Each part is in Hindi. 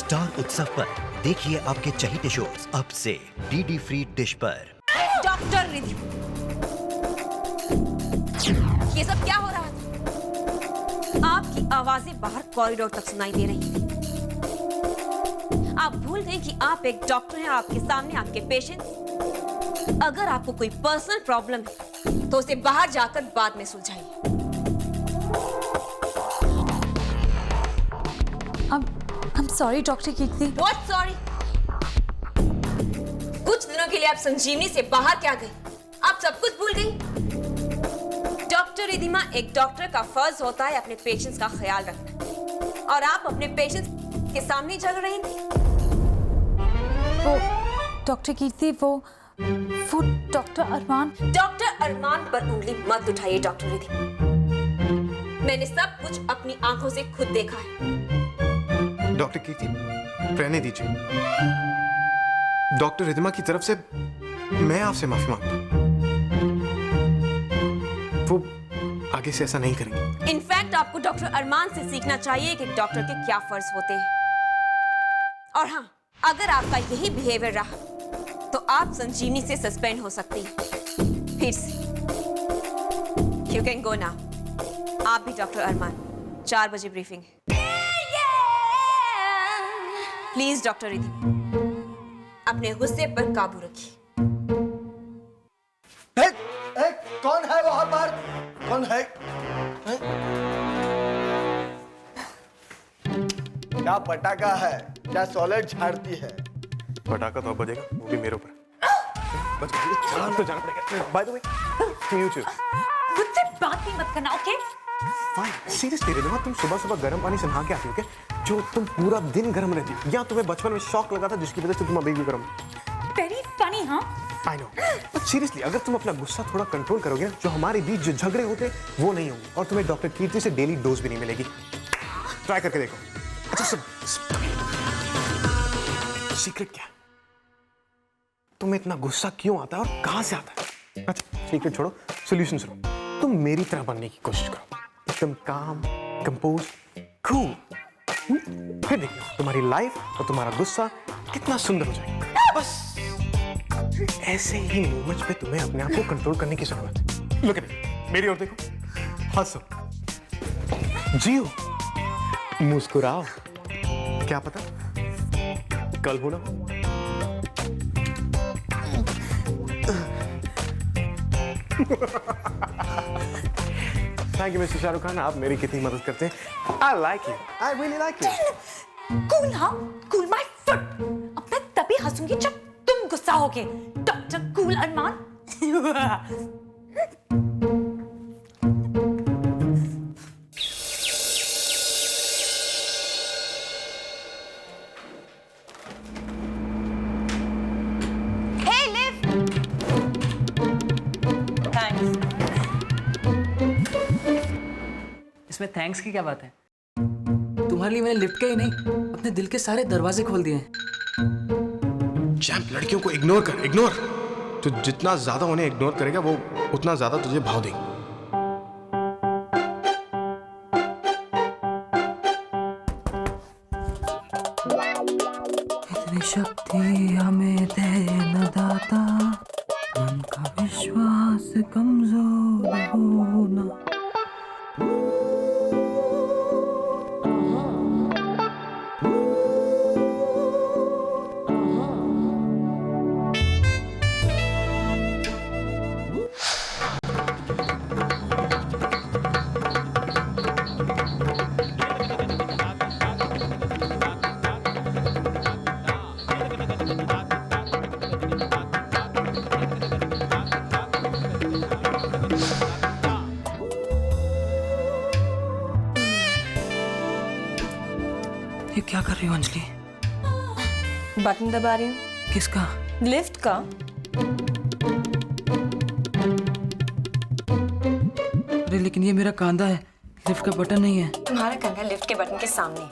स्टार उत्सव पर देखिए आपके चहीते शोज अब से डीडी फ्री डिश पर। डॉक्टर रिद्धि, ये सब क्या हो रहा था? आपकी आवाजें बाहर कॉरिडोर तक सुनाई दे रही थी। आप भूल गए कि आप एक डॉक्टर हैं, आपके सामने आपके पेशेंट। अगर आपको कोई पर्सनल प्रॉब्लम है तो उसे बाहर जाकर बाद में सुलझाइए। I'm sorry, doctor Kirti. What sorry? कुछ दिनों के लिए आप संजीवनी से बाहर क्या गई? आप सब कुछ भूल गई? डॉक्टर रिद्धिमा, एक डॉक्टर का फर्ज होता है अपने पेशेंट्स का ख्याल रखना, और आप अपने पेशेंट्स के सामने जल रही थी। वो डॉक्टर कीर्ति, वो डॉक्टर अरमान। डॉक्टर अरमान पर उंगली मत उठाइए डॉक्टर रिद्धि। मैंने सब कुछ अपनी आंखों से खुद देखा है। डॉक्टर कीर्ति, रहने दीजिए। डॉक्टर रिद्धिमा की तरफ से मैं आपसे माफी मांगता हूं। वो आगे से ऐसा नहीं करेंगे। इनफैक्ट आपको डॉक्टर अरमान से सीखना चाहिए कि डॉक्टर के क्या फर्ज होते हैं। और हाँ, अगर आपका यही बिहेवियर रहा तो आप संजीवनी से सस्पेंड हो सकती हैं। फिर से यू कैन गो नाउ। आप भी डॉक्टर अरमान, 4 बजे ब्रीफिंग है। प्लीज डॉक्टर रिद्धि, अपने गुस्से पर काबू रखिए। कौन है वहां पर? कौन है? क्या पटाखा है? क्या सॉलिड झाड़ती है? पटाखा तो अब बजेगा, वो भी मेरे ऊपर। बच गया तो जाना पड़ेगा। By the way, you choose. मुझसे बात भी मत करना, ओके? फाइन। सीरियसली रिद्धिमा, तुम सुबह सुबह गर्म पानी से नहा के आती हो क्या? जो तुम पूरा दिन गर्म रहती हो, या तुम्हें बचपन में शॉक लगा था जिसकी वजह से तुम अभी भी गर्म? वेरी फनी, हाँ? आई नो, बट सीरियसली अगर तुम अपना गुस्सा थोड़ा कंट्रोल करोगे ना, जो हमारे बीच जो झगड़े होते वो नहीं होंगे, और तुम्हें डॉक्टर कीर्ति से डेली डोज भी नहीं मिलेगी। ट्राई करके देखो। अच्छा सुन, सीक्रेट क्या है? तुम्हें इतना गुस्सा क्यों आता है और कहां से आता है? अच्छा सीक्रेट छोड़ो, सॉल्यूशन सुनो। तुम मेरी तरह बनने की कोशिश करो, एकदम काम, कंपोज, कूल। फिर देखना तुम्हारी लाइफ और तुम्हारा गुस्सा कितना सुंदर हो जाएगा। बस ऐसे ही मोमेंट्स पे तुम्हें अपने आप को कंट्रोल करने की जरूरत है। लुक एट मी, मेरी ओर देखो, हंसो, जियो, मुस्कुराओ। क्या पता कल हो ना। Thank you mister Shahrukh Khan, आप मेरी कितनी मदद करते हैं। I like you, I really like you. Cool, हाँ? Cool my foot. अब मैं तभी हंसूंगी जब तुम गुस्सा होगे, doctor cool Armaan. Hey, lift! Thanks. इसमें थैंक्स की क्या बात है? तुम्हारे लिए मैंने लिफ्ट के ही नहीं, अपने दिल के सारे दरवाजे खोल दिए हैं। चैंप, लड़कियों को इग्नोर कर, इग्नोर। तो जितना ज्यादा उन्हें इग्नोर करेगा वो उतना ज्यादा तुझे भाव देंगे। इतनी शक्ति हमें दे न दाता, मन का विश्वास कमजोर होना। ये क्या कर रही हो अंजलि? बटन दबा रही हूँ। किसका? लिफ्ट का। अरे लेकिन ये मेरा कांधा है, लिफ्ट का बटन नहीं है। तुम्हारा कंधा लिफ्ट के बटन के सामने।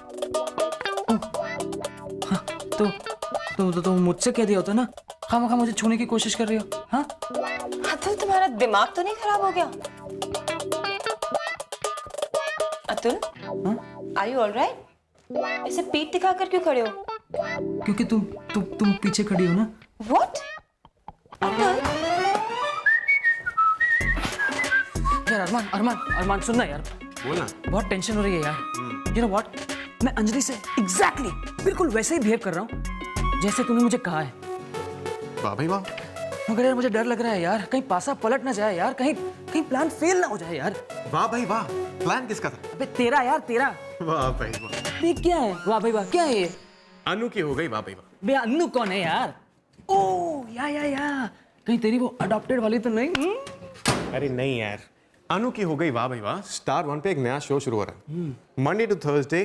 हाँ तो मुझसे कह दिया होता ना, खामखा मुझे छूने की कोशिश कर रही हो। हाँ अतुल, तुम्हारा दिमाग तो नहीं खराब हो गया? Atul, are you alright? ऐसे पीठ दिखाकर क्यों खड़े हो? क्योंकि तुम पीछे खड़ी हो ना। What? अतुल, यार अरमान सुनना यार, बोलना। बहुत टेंशन हो रही है यार। You know what? मैं अंजलि से एग्जैक्टली बिल्कुल वैसे ही बिहेव कर रहा हूँ जैसे तूने मुझे कहा है। वाह भाई वाह। मगर यार मुझे डर लग रहा है यार, कहीं पासा पलट ना जाए यार, कहीं प्लान फेल ना हो जाए यार। वाह भाई वाह। प्लान किसका था? अबे तेरा यार, तेरा। वाह भाई वाह। ये क्या है? वाह भाई वाह, क्या है ये? अनु की हो गई वाह भाई वाह। बे अन्नू कौन है यार? ओ या कहीं तेरी वो अडॉप्टेड वाली तो नहीं? अरे नहीं यार, अनु की हो गई वाह भाई वाह। स्टार 1 पे एक नया शो शुरू हो रहा है, मंडे टू थर्सडे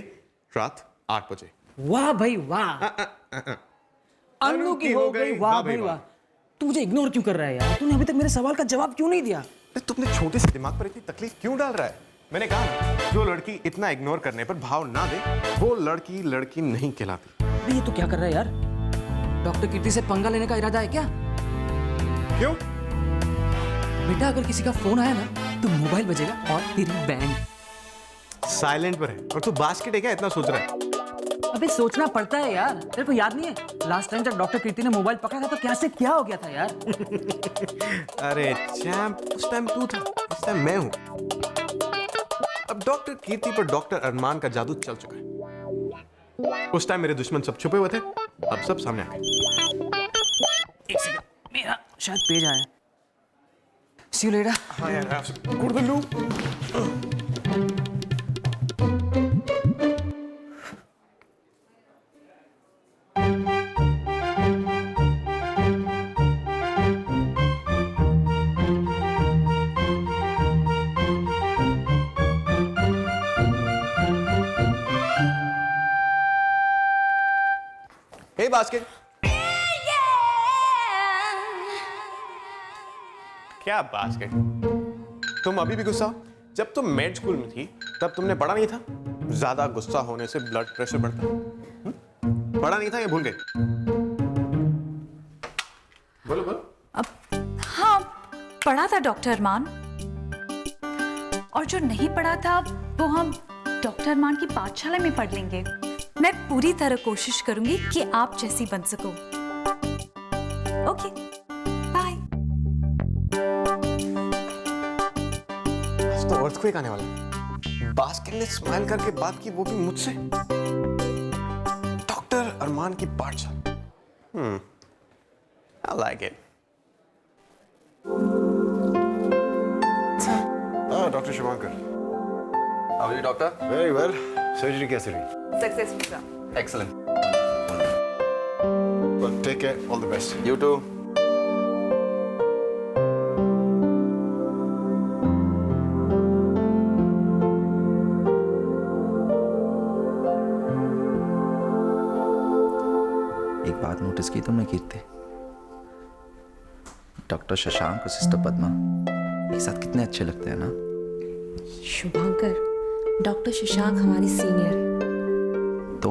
रात 8 बजे। वाह भाई वाह। अन्नू की हो गई वाह भाई वाह। तू मुझे इग्नोर क्यों कर रहा है यार? तूने अभी तक मेरे सवाल का जवाब क्यों नहीं दिया? अरे तुमने छोटे से दिमाग पर इतनी तकलीफ क्यों डाल रहा है? मैंने कहा ना, जो लड़की इतना इग्नोर करने पर भाव ना दे वो लड़की नहीं कहलाती। अबे ये तू क्या कर रहा है यार? डॉक्टर कीर्ति से पंगा लेने का इरादा है क्या? क्यों? बेटा अगर किसी का फोन आया ना तो मोबाइल बजेगा और तेरी बैंड। साइलेंट पर है और तू बास्केट है क्या इतना सोच रहा है? अबे सोचना पड़ता है यार, तेरे को याद नहीं है लास्ट टाइम जब डॉक्टर कीर्ति ने मोबाइल पकड़ा था तो क्या हो गया था यार? अरे चैंप, उस टाइम तू था, इस टाइम मैं हूं। अब डॉक्टर कीर्ति पर डॉक्टर अरमान का जादू चल चुका है। उस टाइम मेरे दुश्मन सब छुपे हुए थे, अब सब सामने आ गए। एक सेकंड, मेरा शायद पेज आया। सी यू लेटर। हाँ यार, good the loop. Hey basket. क्या बास्केट? तुम अभी भी गुस्सा हो? जब तुम मेड स्कूल में थी तब तुमने पढ़ा नहीं था ज्यादा गुस्सा होने से ब्लड प्रेशर बढ़ता है? पढ़ा नहीं था या भूल गए? बोलो। हाँ पढ़ा था डॉक्टर अरमान, और जो नहीं पढ़ा था वो हम डॉक्टर अरमान की पाठशाला में पढ़ लेंगे। मैं पूरी तरह कोशिश करूंगी कि आप जैसी बन सको। Okay bye. आज तो अर्थक्वेक आने वाला है। बास्केट ने स्माइल करके बात की, वो भी मुझसे। डॉक्टर अरमान की पाठशाला। I like it. Doctor Shivankar. How are you, doctor? Very well. Surgery कैसे रही? Successful sir. Excellent. Well, take care. All the best. You too. एक बात नोटिस की तुमने कीर्ति? डॉक्टर शशांक और सिस्टर पद्मा एक साथ कितने अच्छे लगते हैं ना? शुभांकर, डॉक्टर शशांक हमारे सीनियर है। तो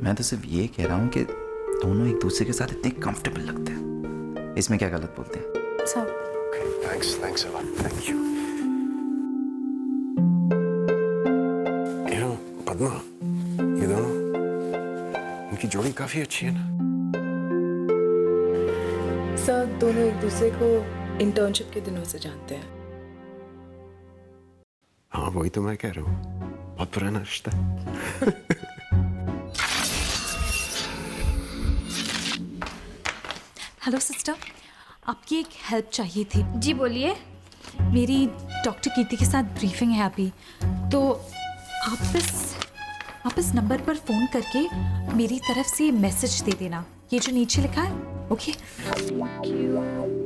मैं तो सिर्फ ये कह रहा हूँ कि दोनों एक दूसरे के साथ इतने कंफर्टेबल लगते हैं, इसमें क्या गलत बोलते हैं? Okay, thanks a lot. Thank you. You know, Padma, ये दोनों, इनकी जोड़ी काफी अच्छी है ना? सर दोनों एक दूसरे को इंटर्नशिप के दिनों से जानते हैं। हाँ वही तो मैं कह रहा हूँ, बहुत पुराना रिश्ता है। हेलो सिस्टर, आपकी एक हेल्प चाहिए थी। जी बोलिए। मेरी डॉक्टर कीर्ति के साथ ब्रीफिंग है अभी, तो आप इस नंबर पर फोन करके मेरी तरफ से मैसेज दे देना, ये जो नीचे लिखा है। ओके?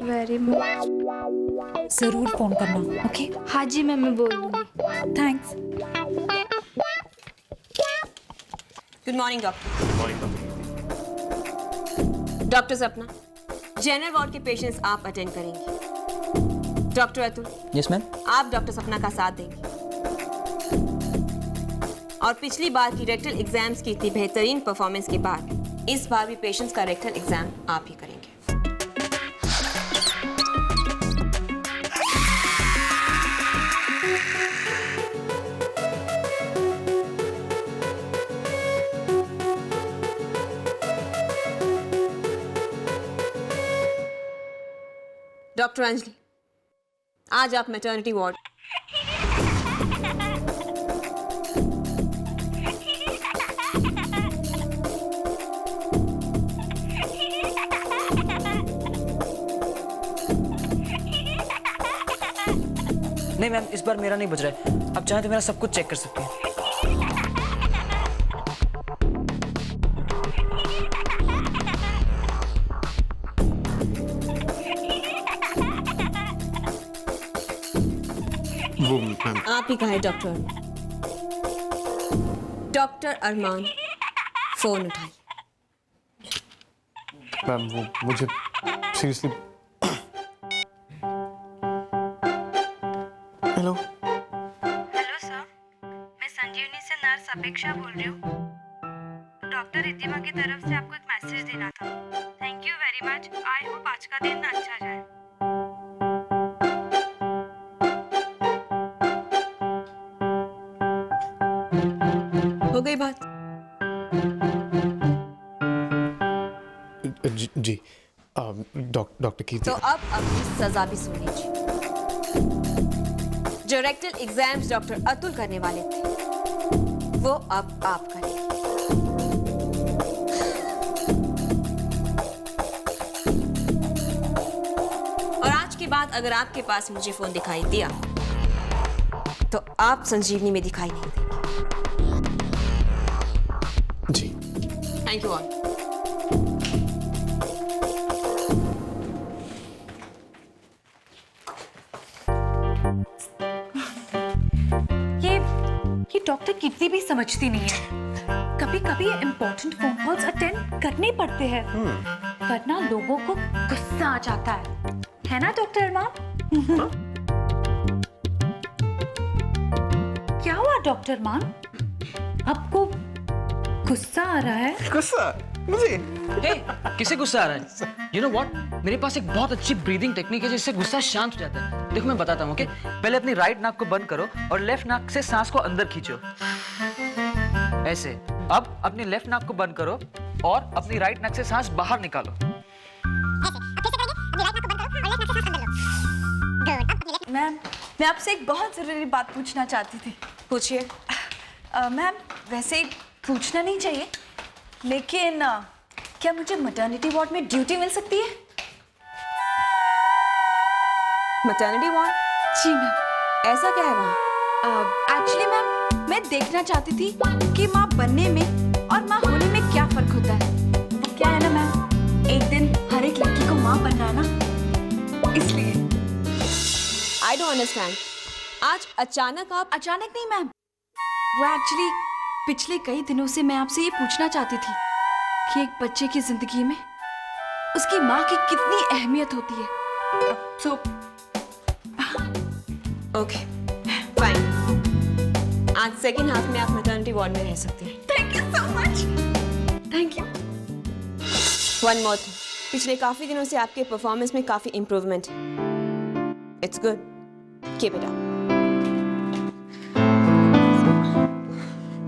Very much. जरूर फोन करना। ओके? हाँ जी मैं बोल दूंगी। Thanks. Good morning doctor. Doctor सपना, जनरल वार्ड के पेशेंट्स आप अटेंड करेंगे। Doctor Atul, yes ma'am. आप डॉक्टर सपना का साथ देंगे। और पिछली बार की रेक्टल एग्जाम्स की इतनी बेहतरीन परफॉर्मेंस के बाद इस बार भी पेशेंट्स का रेक्टल एग्जाम आप ही करेंगे। डॉक्टर अंजलि, आज आप मैटरनिटी वार्ड। नहीं मैम, इस बार मेरा नहीं बज रहा है। आप चाहें तो मेरा सब कुछ चेक कर सकते हैं। वो मैम, आप ही कहा है डॉक्टर। डॉक्टर अरमान, फोन उठाइए। मैम वो मुझे सीरियसली। हेलो हेलो सर, मैं संजीवनी से नर्स अपेक्षा बोल रही हूँ। डॉक्टर रिद्धिमा की तरफ से आपको एक मैसेज देना था। Thank you very much. I hope आज का दिन अच्छा जाए। हो गई बात? जी डॉक्टर की तो अब अपनी सजा भी सुन लीजिए। जो रेक्टल एग्जाम्स डॉक्टर अतुल करने वाले थे, वो अब आप करेंगे। और आज के बाद अगर आपके पास मुझे फोन दिखाई दिया, तो आप संजीवनी में दिखाई नहीं देंगे। जी थैंक यू ऑल। ये डॉक्टर कितनी भी समझती नहीं है। कभी कभी इम्पोर्टेंट फोन कॉल्स अटेंड करने पड़ते हैं, वरना लोगों को गुस्सा आ जाता है ना डॉक्टर अरमान? क्या हुआ डॉक्टर अरमान, आपको गुस्सा आ रहा है? गुस्सा मुझे? हे, किसे गुस्सा आ रहा है? You know what? मेरे पास एक बहुत अच्छी ब्रीदिंग टेक्निक है जिससे गुस्सा शांत हो जाता है। देखो मैं बताता हूँ, ओके? पहले अपनी राइट नाक को बंद करो और लेफ्ट नाक से सांस को अंदर खींचो, ऐसे। अब अपनी लेफ्ट नाक को बंद करो और अपनी राइट नाक से सांस बाहर निकालो। मैम, मैं आपसे एक बहुत जरूरी बात पूछना चाहती थी। पूछिए। मैम, वैसे पूछना नहीं चाहिए, लेकिन क्या मुझे मैटरनिटी वार्ड में ड्यूटी मिल सकती है? Maternity ward? जी मैम। ऐसा क्या है वहाँ? एक्चुअली मैम, मैं देखना चाहती थी कि माँ बनने में और माँ होने में क्या फर्क होता है। वो क्या है ना मैम, एक दिन हर एक लड़की को माँ बनना है ना, इसलिए। I don't understand. आज अचानक आप? अचानक नहीं मैम, वो एक्चुअली पिछले कई दिनों से मैं आपसे ये पूछना चाहती थी कि एक बच्चे की जिंदगी में उसकी माँ की कितनी अहमियत होती है। So okay, fine. आज सेकंड हाफ में आप मैटरनिटी वार्ड में रह सकते हैं। Thank you so much. Thank you. One more thing, पिछले काफी दिनों से आपके परफॉर्मेंस में काफी इंप्रूवमेंट है। It's good, keep it up.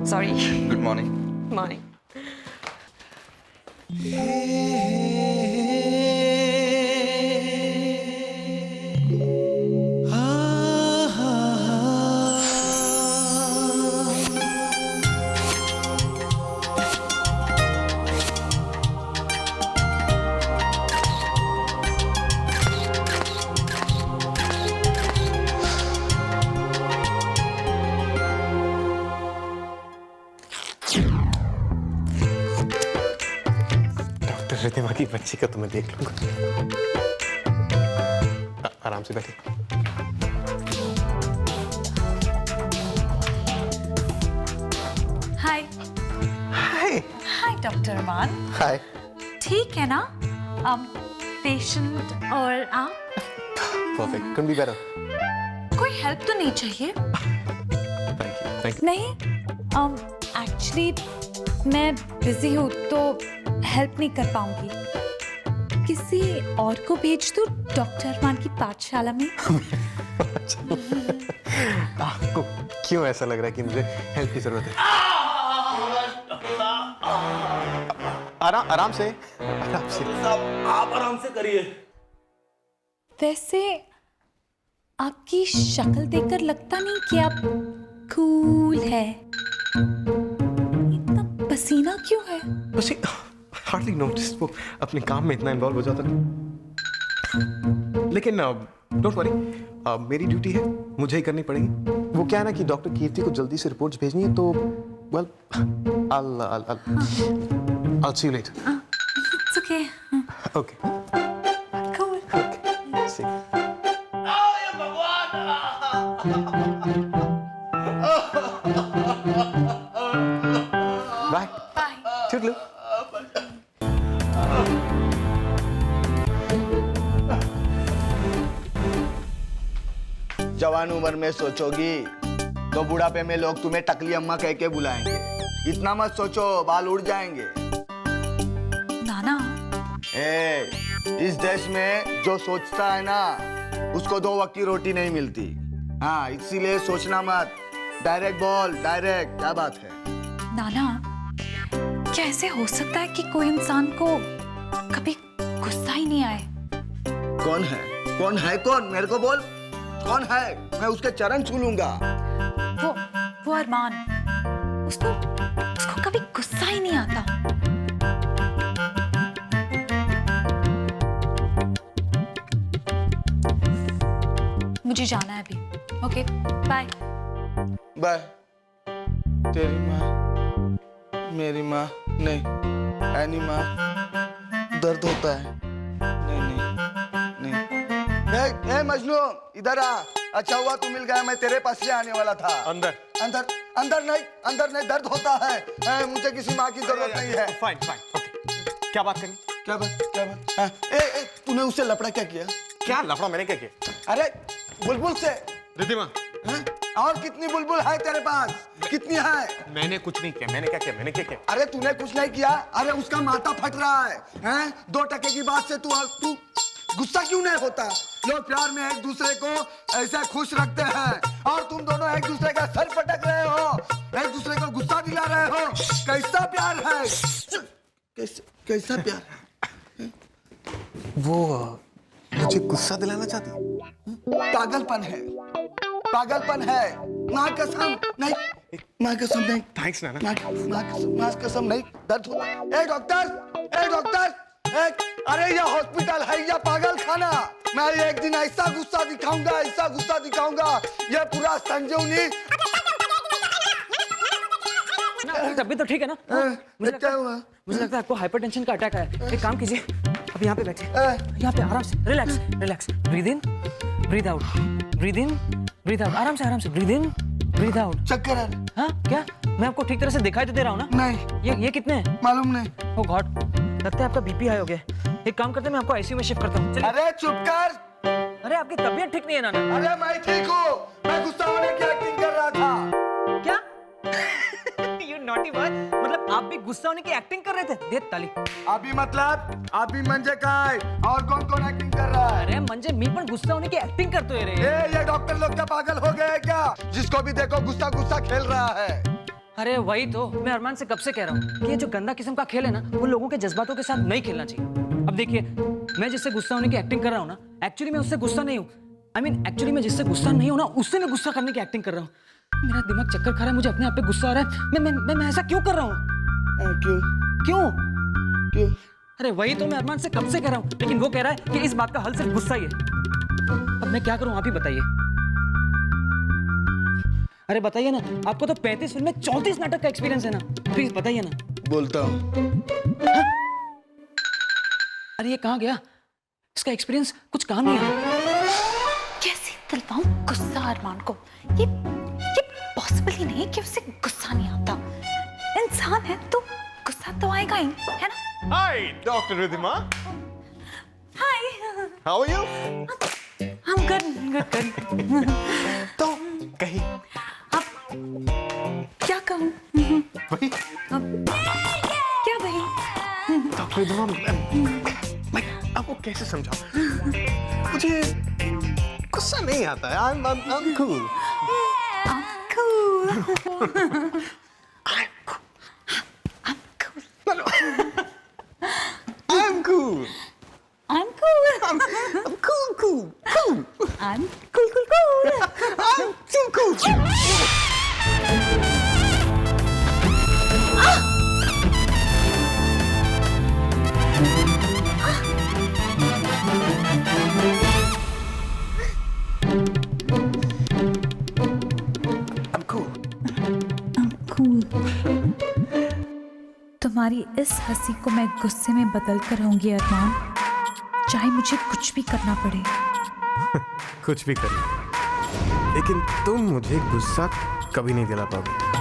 Sorry. Good morning. Morning. Riddhima की बच्ची का तो मैं देख लूंगा। आराम से बैठिए। हाय। हाय। हाय डॉक्टर अरमान। हाय। ठीक है ना? पेशेंट और आप? Perfect, couldn't be better. कोई हेल्प तो नहीं चाहिए? Thank you. नहीं, एक्चुअली मैं बिजी हूँ तो हेल्प नहीं कर पाऊंगी। किसी और को भेज दो डॉक्टर अरमान की पाठशाला में। आपको क्यों ऐसा लग रहा है कि मुझे हेल्प की जरूरत है? आराम से। साहब आप आराम से करिए। वैसे आपकी शक्ल देखकर लगता नहीं कि आप कूल है। इतना पसीना क्यों है? बस हार्डली नोटिस, वो अपने काम में इतना इन्वॉल्व हो जाता है। लेकिन डोंट वरी, मेरी ड्यूटी है, मुझे ही करनी पड़ेगी। वो क्या है ना कि डॉक्टर कीर्ति को जल्दी से रिपोर्ट्स भेजनी है, तो well I'll see you later. It's okay. Okay. Cool. See. Bye. Bye. Toodaloo. जवान उम्र में सोचोगी तो बुढ़ापे में लोग तुम्हें टकली अम्मा कह के बुलाएंगे। इतना मत सोचो, बाल उड़ जाएंगे। नाना, इस देश में जो सोचता है ना, उसको 2 वक्त की रोटी नहीं मिलती। हाँ, इसीलिए सोचना मत, डायरेक्ट बोल, डायरेक्ट। क्या बात है? नाना, क्या ऐसे हो सकता है कि कोई इंसान को कभी गुस्सा ही नहीं आए? कौन है? कौन है? कौन? मेरे को बोल, कौन है? मैं उसके चरण छू लूंगा। वो अरमान, उसको कभी गुस्सा ही नहीं आता। मुझे जाना है अभी। Okay, bye. बाय। तेरी माँ, मेरी माँ नहीं, एनी माँ, दर्द होता है। नहीं नहीं नहीं। ए मजनू, इधर आ। अच्छा हुआ तू मिल गया, मैं तेरे पास से आने वाला था। अंदर। अंदर अंदर नहीं, दर्द होता है। मुझे किसी माँ की जरूरत नहीं है। Fine fine, okay. क्या बात करनी? क्या बात? तूने उससे लफड़ा क्या किया? क्या लफड़ा मैंने क्या किया? अरे बुलबुल से। रिद्धिमा, और कितनी बुलबुल है तेरे पास? कितनी है? मैंने कुछ नहीं किया। मैंने क्या किया? मैंने क्या किया? अरे तूने कुछ नहीं किया। अरे उसका माथा फट रहा है। 2 टके की बात से तू गुस्सा क्यों नहीं होता? लोग प्यार में एक दूसरे को ऐसे खुश रखते हैं और तुम दोनों एक दूसरे का सर पटक रहे हो, एक दूसरे को गुस्सा दिला रहे हो। कैसा प्यार है? कैसा प्यार है? वो मुझे गुस्सा दिलाना चाहती है। पागलपन है, पागलपन है। माँ कसम नहीं, माँ कसम नहीं। थैंक्स नाना। माँ कसम नहीं, दर्द होता। ए डॉक्टर, अरे ये हॉस्पिटल है या पागल खाना? मैं एक दिन ऐसा गुस्सा दिखाऊंगा, ये पूरा संजीवनी। तबीयत तो ठीक है ना? क्या हुआ? मुझे लगता है आपको हाइपरटेंशन का अटैक आया। एक काम कीजिए, अब यहाँ पे बैठिए, यहाँ पे आराम से, relax. Breathe in, breathe out, breathe in, breathe out. आराम से, ब्रीद इन, ब्रीद आउट। चक्कर है? हाँ क्या? मैं आपको ठीक तरह से दिखाई तो दे रहा हूँ ना? नहीं। ये कितने हैं? मालूम नहीं। ओह गॉड, लगता है आपका बीपी हाई हो गया। एक काम करते हैं, मैं आपको आईसीयू में शिफ्ट करता हूँ। अरे चुप कर। अरे आपकी तबीयत ठीक नहीं है नाना। अरे मैं ठीक हूँ, मैं गुस्सा होने की एक्टिंग कर रहा था। क्या? You naughty boy, मतलब आप भी गुस्सा होने की एक्टिंग कर रहे थे? दे ताली। अभी मतलब अभी मंजे का है और कौन एक्टिंग कर रहा है? अरे मंजे मी पण गुस्सा होने की एक्टिंग करतोय रे। ये डॉक्टर लोग क्या पागल हो गए क्या? जिसको भी देखो गुस्सा खेल रहा है। अरे वही तो मैं अरमान से कब से कह रहा हूँ कि ये जो गंदा किस्म का खेल है ना, वो लोगों के जज्बातों के साथ नहीं खेलना चाहिए। अब देखिए, मैं जिससे गुस्सा होने की एक्टिंग कर रहा हूँ ना, एक्चुअली मैं उससे गुस्सा नहीं हूँ। एक्चुअली मैं जिससे गुस्सा नहीं हूँ ना, उससे मैं गुस्सा करने की एक्टिंग कर रहा हूँ। मेरा दिमाग चक्कर खा रहा है, मुझे अपने आप पे गुस्सा आ रहा है। मैं ऐसा क्यों कर रहा हूँ? क्यों? अरे वही तो मैं अरमान से कब से कह रहा हूँ, लेकिन वो कह रहा है कि इस बात का हल सिर्फ गुस्सा ही है। अब मैं क्या करूँ, आप ही बताइए। अरे बताइए ना, आपको तो 35 फिल्में 34 नाटक का एक्सपीरियंस है ना, प्लीज बताइए ना। बोलता हूँ। अरे ये कहाँ गया? इसका एक्सपीरियंस कुछ काम नहीं आया। कैसे दिलवाऊं गुस्सा अरमान को? ये पॉसिबल ही नहीं कि उसे गुस्सा नहीं आता। इंसान है तो गुस्सा तो आएगा ही, है ना? Hi, Dr. Riddhima. Hi. How are you? I'm good. तो कहीं अब क्या कहूँ? वही क्या वही? डॉक्टर रिद्धिमा, मैं आपको कैसे समझाऊं? मुझे गुस्सा नहीं आता है। I'm cool. I'm cool. I'm cool. I'm cool. I'm cool. cool, cool. I'm cool, cool, cool. I'm too cool. I'm cool. Cool. तुम्हारी इस हंसी को मैं गुस्से में बदल कर रहूंगी अरमान, चाहे मुझे कुछ भी करना पड़े। कुछ भी करिए, लेकिन तुम मुझे गुस्सा कभी नहीं दिला पाओगे।